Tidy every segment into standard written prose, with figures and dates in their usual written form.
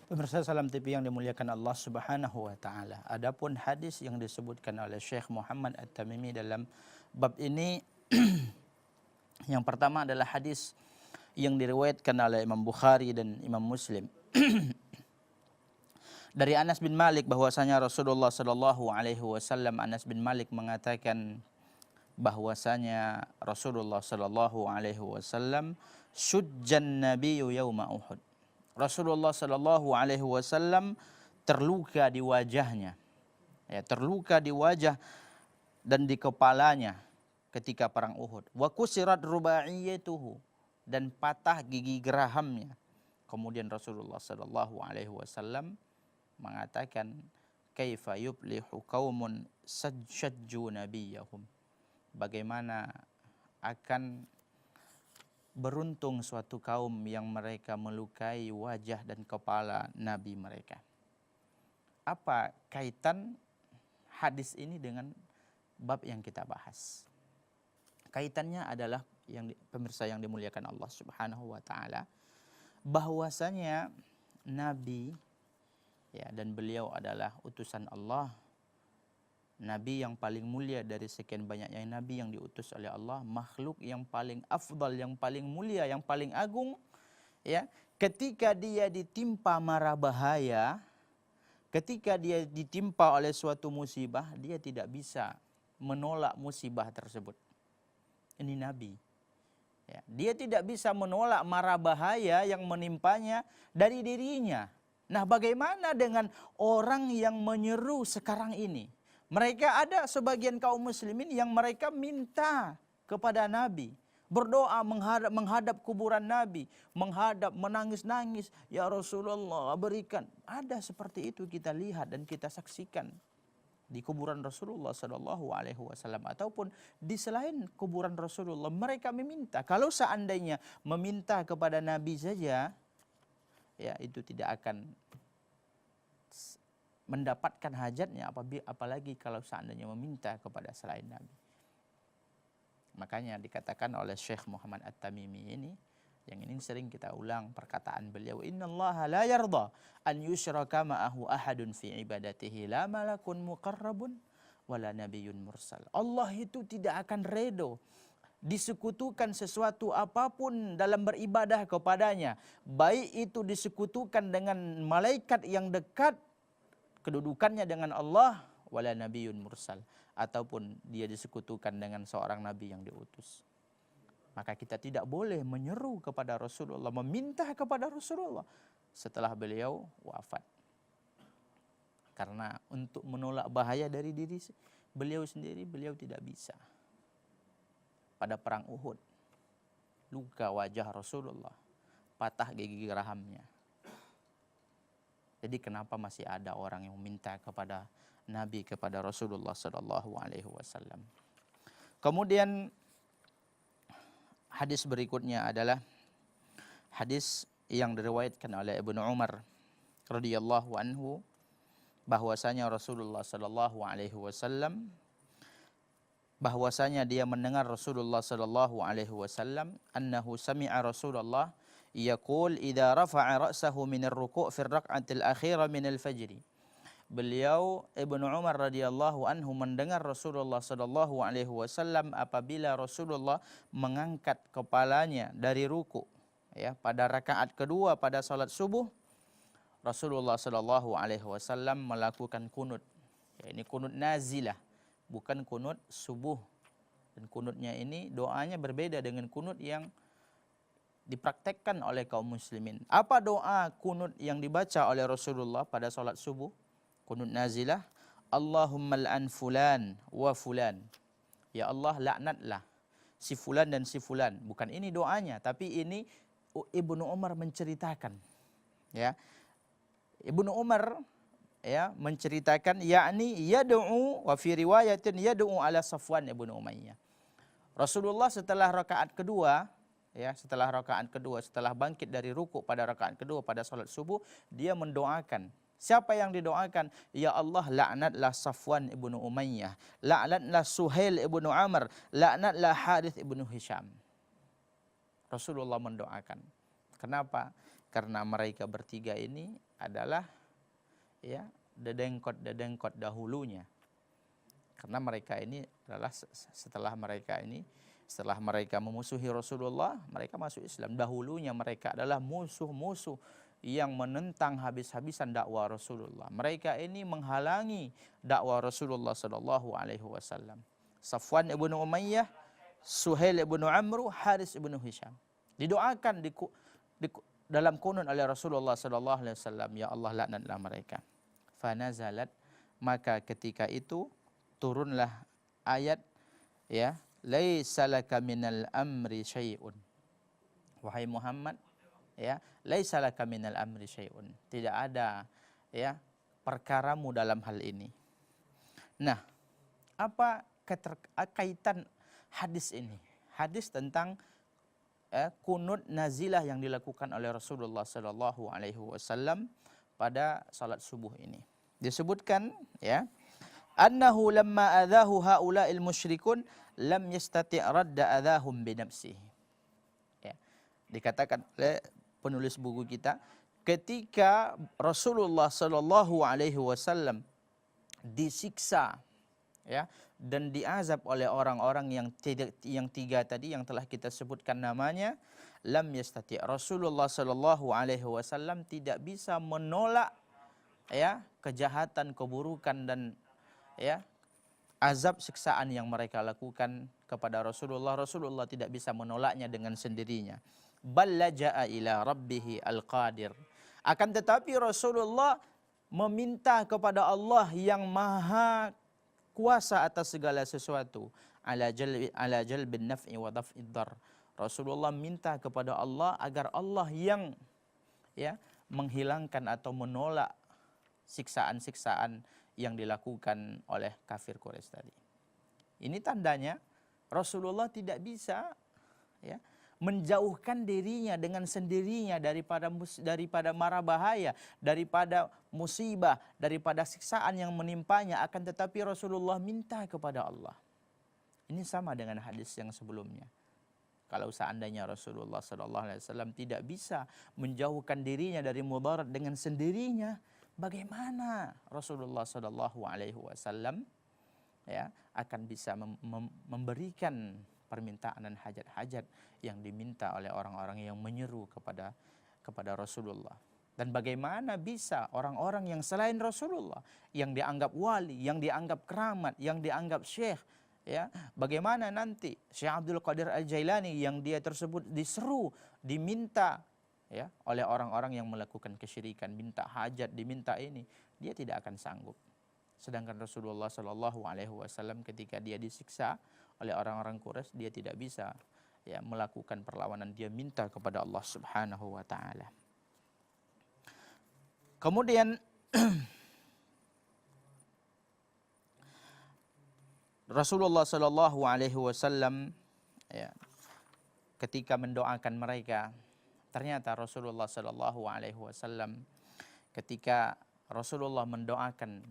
Pemirsa Salam TV yang dimuliakan Allah Subhanahu wa taala. Adapun hadis yang disebutkan oleh Syekh Muhammad At-Tamimi dalam bab ini yang pertama adalah hadis yang diriwayatkan oleh Imam Bukhari dan Imam Muslim dari Anas bin Malik bahwasanya Rasulullah sallallahu alaihi wasallam, Anas bin Malik mengatakan bahwasanya Rasulullah sallallahu alaihi wasallam syujjan nabiyyu yauma Uhud. Rasulullah sallallahu alaihi wasallam terluka di wajahnya. Ya, terluka di wajah dan di kepalanya ketika perang Uhud. Wa kusirat rubaiyatuhu, dan patah gigi gerahamnya. Kemudian Rasulullah sallallahu alaihi wasallam mengatakan, kaifa yuflihu qaumun sajju nabiyahum. Bagaimana akan beruntung suatu kaum yang mereka melukai wajah dan kepala nabi mereka. Apa kaitan hadis ini dengan bab yang kita bahas? Kaitannya adalah pemirsa yang dimuliakan Allah Subhanahu wa taala, bahwasanya nabi ya, dan beliau adalah utusan Allah, nabi yang paling mulia dari sekian banyaknya nabi yang diutus oleh Allah, makhluk yang paling afdal, yang paling mulia, yang paling agung, ya. Ketika dia ditimpa mara bahaya, ketika dia ditimpa oleh suatu musibah, dia tidak bisa menolak musibah tersebut. Ini nabi. Ya, dia tidak bisa menolak mara bahaya yang menimpanya dari dirinya. Nah, bagaimana dengan orang yang menyeru sekarang ini? Mereka ada sebagian kaum muslimin yang mereka minta kepada Nabi, berdoa menghadap kuburan Nabi, menangis-nangis, ya Rasulullah berikan. Ada seperti itu kita lihat dan kita saksikan di kuburan Rasulullah Sallallahu Alaihi Wasallam ataupun di selain kuburan Rasulullah. Mereka meminta. Kalau seandainya meminta kepada Nabi saja, ya itu tidak akan mendapatkan hajatnya, apalagi kalau seandainya meminta kepada selain Nabi. Makanya dikatakan oleh Syekh Muhammad At-Tamimi ini, yang ini sering kita ulang perkataan beliau, innallaha la yarda an yushraka ma'ahu ahadun fi ibadatihi, la malakun muqarrabun wala nabiyyun mursal. Allah itu tidak akan redo disekutukan sesuatu apapun dalam beribadah kepadanya, baik itu disekutukan dengan malaikat yang dekat kedudukannya dengan Allah, wala nabiyyun mursal, ataupun dia disekutukan dengan seorang nabi yang diutus. Maka kita tidak boleh menyeru kepada Rasulullah, meminta kepada Rasulullah setelah beliau wafat. Karena untuk menolak bahaya dari diri beliau sendiri, beliau tidak bisa. Pada perang Uhud, luka wajah Rasulullah, patah gigi gerahamnya. Jadi kenapa masih ada orang yang meminta kepada Nabi, kepada Rasulullah Sallallahu Alaihi Wasallam? Kemudian hadis berikutnya adalah hadis yang diriwayatkan oleh Ibnu Umar radhiyallahu anhu, bahwasanya Rasulullah Sallallahu Alaihi Wasallam, bahwasanya dia mendengar Rasulullah Sallallahu Alaihi Wasallam, annahu sami'a Rasulullah yaqul idza rafa'a ra'sahu min ar-ruku' fi ar-rak'atil akhirah min al-fajr. Beliau Ibnu Umar radhiyallahu anhu mendengar Rasulullah sallallahu alaihi wasallam apabila Rasulullah mengangkat kepalanya dari ruku, ya, pada rakaat kedua pada salat subuh, Rasulullah sallallahu alaihi wasallam melakukan kunut. Ya, ini kunut nazilah, bukan kunut subuh. Dan kunutnya ini doanya berbeda dengan kunut yang dipraktekkan oleh kaum muslimin. Apa doa kunut yang dibaca oleh Rasulullah pada salat subuh? Kunut nazilah, Allahumma al'an fulan wa fulan. Ya Allah, laknatlah si fulan dan si fulan. Bukan ini doanya, tapi ini Ibnu Umar menceritakan. Ya. Ibnu Umar, ya, menceritakan, yakni yad'u, wa fi riwayatin yad'u ala Safwan ibnu Umayyah. Rasulullah setelah rakaat kedua, ya, setelah rakaat kedua, setelah bangkit dari ruku pada rakaat kedua pada salat subuh, dia mendoakan. Siapa yang didoakan? Ya Allah, laknatlah Safwan ibnu Umayyah, laknatlah Suhail ibnu Amr, laknatlah Harith ibnu Hisham. Rasulullah mendoakan. Kenapa? Karena mereka bertiga ini adalah ya dedengkot dahulunya. Karena mereka ini adalah setelah mereka memusuhi Rasulullah, mereka masuk Islam. Dahulunya mereka adalah musuh-musuh yang menentang habis-habisan dakwah Rasulullah. Mereka ini menghalangi dakwah Rasulullah sallallahu alaihi wasallam. Safwan ibnu Umayyah, Suhail ibnu Amru, Haris ibnu Hisham. Didoakan dalam kunut oleh Rasulullah sallallahu alaihi wasallam, ya Allah laknatlah mereka. Fanazalat, maka ketika itu turunlah ayat, ya, laisa laka minal amri syai'un. Wahai Muhammad, ya, laisa laka minal amri syai'un. Tidak ada ya perkaramu dalam hal ini. Nah, apa kaitan hadis ini? Hadis tentang kunut nazilah yang dilakukan oleh Rasulullah sallallahu alaihi wasallam pada salat subuh ini. Disebutkan ya, annahu lamma adzahu haula'il musyrikun lam yastati' radda adzahum bi nafsihi. Ya. Dikatakan oleh penulis buku kita, ketika Rasulullah sallallahu alaihi wasallam disiksa ya dan diazab oleh orang-orang yang tiga tadi yang telah kita sebutkan namanya, lam yastati', Rasulullah sallallahu alaihi wasallam tidak bisa menolak ya kejahatan, keburukan dan ya azab siksaan yang mereka lakukan kepada Rasulullah. Rasulullah tidak bisa menolaknya dengan sendirinya. Bal laja'a ila rabbih al-qadir. Akan tetapi Rasulullah meminta kepada Allah yang maha kuasa atas segala sesuatu, ala jalbin naf'i wa daf'id dar. Rasulullah minta kepada Allah agar Allah yang ya menghilangkan atau menolak siksaan-siksaan yang dilakukan oleh kafir Quraisy tadi. Ini tandanya Rasulullah tidak bisa ya menjauhkan dirinya dengan sendirinya daripada mara bahaya, daripada musibah, daripada siksaan yang menimpanya, akan tetapi Rasulullah minta kepada Allah. Ini sama dengan hadis yang sebelumnya. Kalau seandainya Rasulullah SAW tidak bisa menjauhkan dirinya dari mudarat dengan sendirinya, bagaimana Rasulullah SAW ya akan bisa memberikan permintaan dan hajat-hajat yang diminta oleh orang-orang yang menyeru kepada Rasulullah. Dan bagaimana bisa orang-orang yang selain Rasulullah, yang dianggap wali, yang dianggap keramat, yang dianggap syekh, ya, bagaimana nanti Syekh Abdul Qadir Al-Jailani yang dia tersebut diseru, diminta ya oleh orang-orang yang melakukan kesyirikan, minta hajat, diminta ini, dia tidak akan sanggup. Sedangkan Rasulullah Shallallahu Alaihi Wasallam ketika dia disiksa oleh orang-orang Quraisy, dia tidak bisa ya melakukan perlawanan, dia minta kepada Allah Subhanahu Wa Taala. Kemudian Rasulullah Shallallahu Alaihi Wasallam ya, ketika mendoakan mereka, ternyata Rasulullah Shallallahu Alaihi Wasallam ketika Rasulullah mendoakan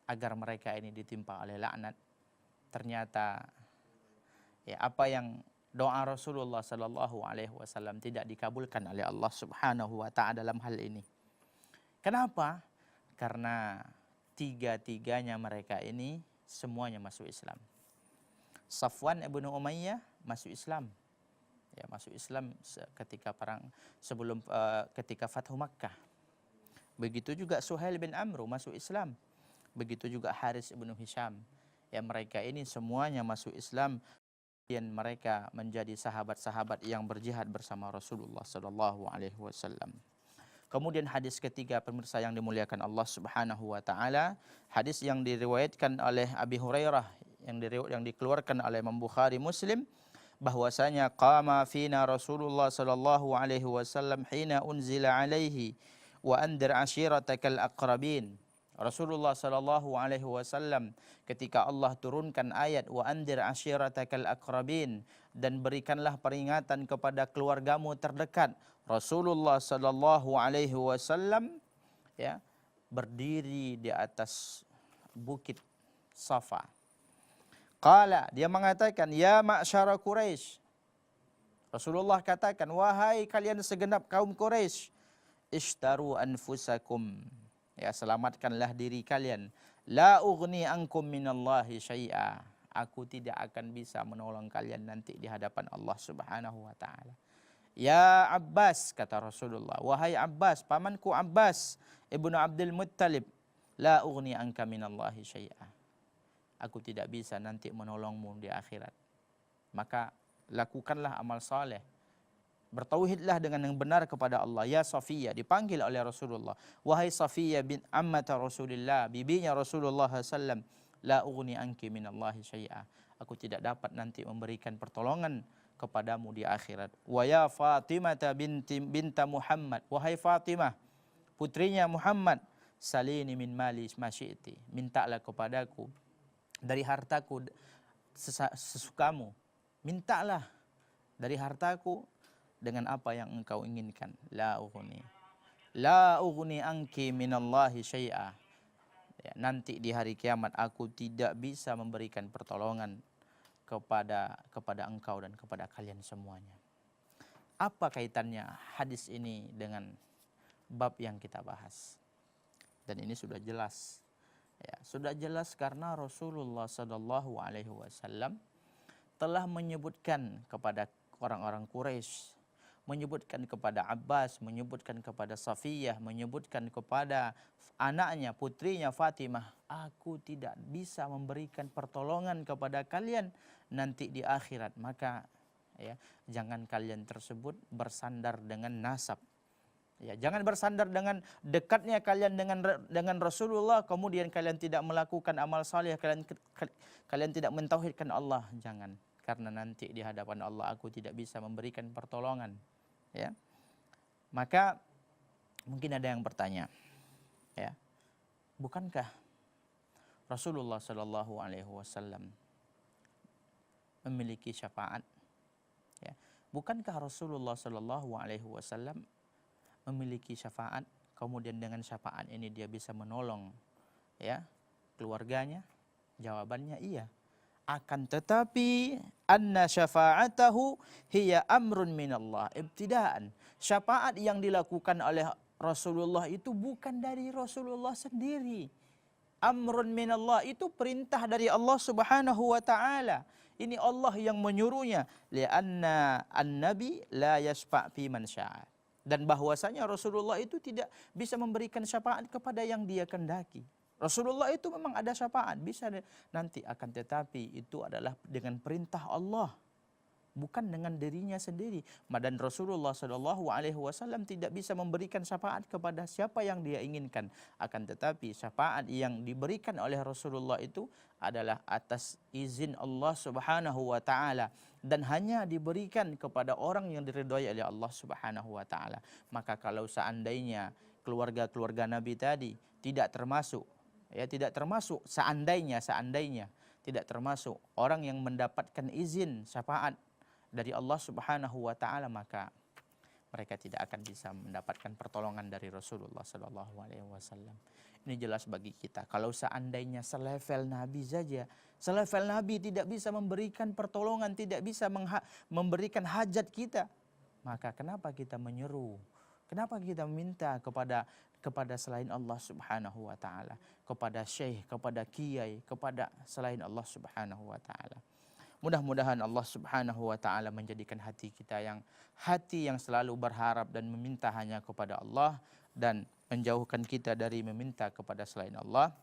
agar mereka ini ditimpa oleh laknat, ternyata ya apa yang doa Rasulullah Shallallahu Alaihi Wasallam tidak dikabulkan oleh Allah Subhanahu Wa Taala dalam hal ini. Kenapa? Karena tiga-tiganya mereka ini semuanya masuk Islam. Safwan ibnu Umayyah masuk Islam, ya masuk Islam ketika ketika Fathu Makkah. Begitu juga Suhail bin Amru masuk Islam. Begitu juga Haris ibnu Hisham. Ya mereka ini semuanya masuk Islam dan mereka menjadi sahabat-sahabat yang berjihad bersama Rasulullah sallallahu alaihi wasallam. Kemudian hadis ketiga pemirsa yang dimuliakan Allah Subhanahu wa taala, hadis yang diriwayatkan oleh Abi Hurairah yang dikeluarkan oleh Imam Bukhari Muslim, bahwasanya qama fina Rasulullah sallallahu alaihi wasallam hina unzila alaihi wa andir ashiratakal aqrabin. Rasulullah sallallahu alaihi wasallam ketika Allah turunkan ayat wa andir ashiratakal aqrabin, dan berikanlah peringatan kepada keluargamu terdekat, Rasulullah sallallahu alaihi wasallam ya berdiri di atas bukit Safa. Qala, dia mengatakan, ya ma'syara Quraisy, Rasulullah katakan, wahai kalian segenap kaum Quraisy, ishtaru anfusakum. Ya, selamatkanlah diri kalian. La ughni ankum minallahi syai'a. Aku tidak akan bisa menolong kalian nanti di hadapan Allah Subhanahu wa taala. Ya Abbas, kata Rasulullah, wahai Abbas, pamanku Abbas ibnu Abdul Muttalib, la ughni anka minallahi syai'a. Aku tidak bisa nanti menolongmu di akhirat. Maka lakukanlah amal saleh. Bertauhidlah dengan yang benar kepada Allah. Ya Safiyah, dipanggil oleh Rasulullah. Wahai Safiyah bin ammata Rasulillah, bibinya Rasulullah SAW. La ughni anki minallahi syai'a. Aku tidak dapat nanti memberikan pertolongan kepadamu di akhirat. Wa ya Fatimah binta Muhammad. Wahai Fatimah, putrinya Muhammad. Salini min mali masyi'ti. Mintalah kepadaku dari hartaku sesukamu. Mintalah dari hartaku dengan apa yang engkau inginkan. La ughni anki minallahi syai'a. Ya, nanti di hari kiamat aku tidak bisa memberikan pertolongan kepada engkau dan kepada kalian semuanya. Apa kaitannya hadis ini dengan bab yang kita bahas? Dan ini sudah jelas. Ya, sudah jelas karena Rasulullah Shallallahu Alaihi Wasallam telah menyebutkan kepada orang-orang Quraisy, menyebutkan kepada Abbas, menyebutkan kepada Safiyah, menyebutkan kepada anaknya, putrinya Fatimah, aku tidak bisa memberikan pertolongan kepada kalian nanti di akhirat. Maka ya, jangan kalian tersebut bersandar dengan nasab. Ya, jangan bersandar dengan dekatnya kalian dengan Rasulullah, kemudian kalian tidak melakukan amal saleh, kalian tidak mentauhidkan Allah. Jangan, karena nanti di hadapan Allah aku tidak bisa memberikan pertolongan. Ya, maka mungkin ada yang bertanya, ya, bukankah Rasulullah Shallallahu Alaihi Wasallam memiliki syafaat? Ya, bukankah Rasulullah Shallallahu Alaihi Wasallam memiliki syafaat, kemudian dengan syafaat ini dia bisa menolong ya keluarganya? Jawabannya iya. Akan tetapi anna syafa'atahu hiya amrun minallah ibtidaan. Syafaat yang dilakukan oleh Rasulullah itu bukan dari Rasulullah sendiri. Amrun minallah itu perintah dari Allah Subhanahu wa taala. Ini Allah yang menyuruhnya. Lianna an-nabi la yashfa' fi man syaa. Dan bahwasanya Rasulullah itu tidak bisa memberikan syafaat kepada yang dia kehendaki. Rasulullah itu memang ada syafaat, bisa nanti, akan tetapi itu adalah dengan perintah Allah, bukan dengan dirinya sendiri. Dan Rasulullah Shallallahu Alaihi Wasallam tidak bisa memberikan syafaat kepada siapa yang dia inginkan. Akan tetapi syafaat yang diberikan oleh Rasulullah itu adalah atas izin Allah Subhanahu Wa Taala dan hanya diberikan kepada orang yang diridhai oleh Allah Subhanahu Wa Taala. Maka kalau seandainya keluarga-keluarga Nabi tadi tidak termasuk, ya tidak termasuk, seandainya tidak termasuk orang yang mendapatkan izin syafaat dari Allah Subhanahu wa taala, maka mereka tidak akan bisa mendapatkan pertolongan dari Rasulullah sallallahu alaihi wasallam. Ini jelas bagi kita. Kalau seandainya selevel Nabi saja, selevel Nabi tidak bisa memberikan pertolongan, tidak bisa memberikan hajat kita, maka kenapa kita menyeru? Kenapa kita meminta kepada selain Allah Subhanahu wa taala, kepada syekh, kepada kiai, kepada selain Allah Subhanahu wa taala? Mudah-mudahan Allah Subhanahu wa taala menjadikan hati kita hati yang selalu berharap dan meminta hanya kepada Allah dan menjauhkan kita dari meminta kepada selain Allah.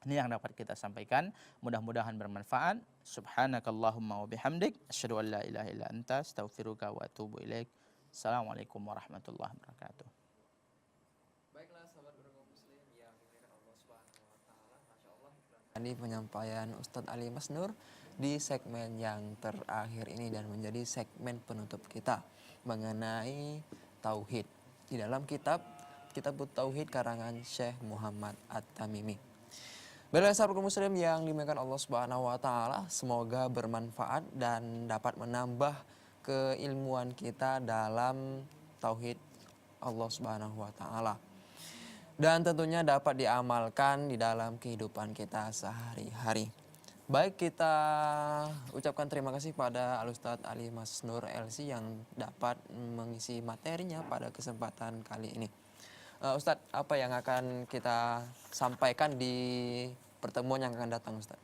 Ini yang dapat kita sampaikan. Mudah-mudahan bermanfaat. Subhanakallahumma wa bihamdik, asyhadu an la ilaha illa anta, astaghfiruka wa atubu ilaik. Assalamualaikum warahmatullahi wabarakatuh. Baiklah sahabat Beragam Muslim yang dimuliakan Allah Subhanahu wa taala, masyaallah ini penyampaian Ustadz Ali Masnur di segmen yang terakhir ini dan menjadi segmen penutup kita mengenai tauhid di dalam kitab Tauhid karangan Syekh Muhammad At-Tamimi. Baiklah sahabat Muslim yang dimuliakan Allah Subhanahu wa taala, semoga bermanfaat dan dapat menambah keilmuan kita dalam tauhid Allah Subhanahu wa taala. Dan tentunya dapat diamalkan di dalam kehidupan kita sehari-hari. Baik, kita ucapkan terima kasih pada Al-Ustadz Ali Masnur LC yang dapat mengisi materinya pada kesempatan kali ini. Ustadz, apa yang akan kita sampaikan di pertemuan yang akan datang, Ustadz?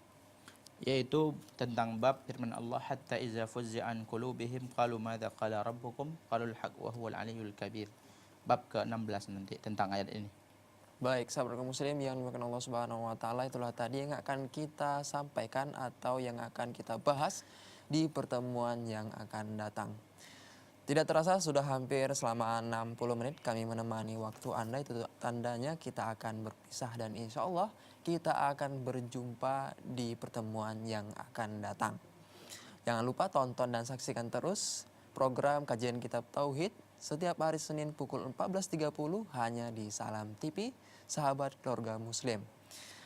Yaitu tentang bab firman Allah, hatta iza fuzzi'a an qulubihim qalu madza qala rabbukum qalul haqq wa huwal aliyyul kabir. Bab ke-16 nanti tentang ayat ini. Baik, sahabat kaum muslim yang dimuliakan Allah Subhanahu wa taala, itulah tadi yang akan kita sampaikan atau yang akan kita bahas di pertemuan yang akan datang. Tidak terasa sudah hampir selama 60 menit kami menemani waktu Anda, itu tandanya kita akan berpisah dan insya Allah kita akan berjumpa di pertemuan yang akan datang. Jangan lupa tonton dan saksikan terus program kajian kitab Tauhid setiap hari Senin pukul 14.30 hanya di Salam TV, sahabat keluarga muslim.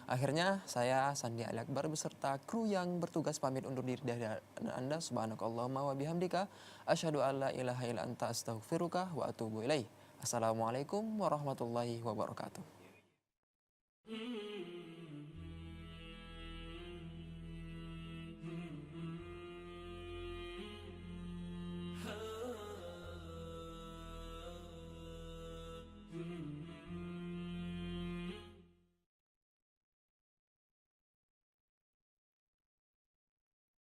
Akhirnya saya Sandi Ali Akbar beserta kru yang bertugas pamit undur diri dari Anda. Subhanakallahumma wa bihamdika asyhadu an la ilaha illa anta astaghfiruka wa atubu ilaih. Assalamualaikum warahmatullahi wabarakatuh.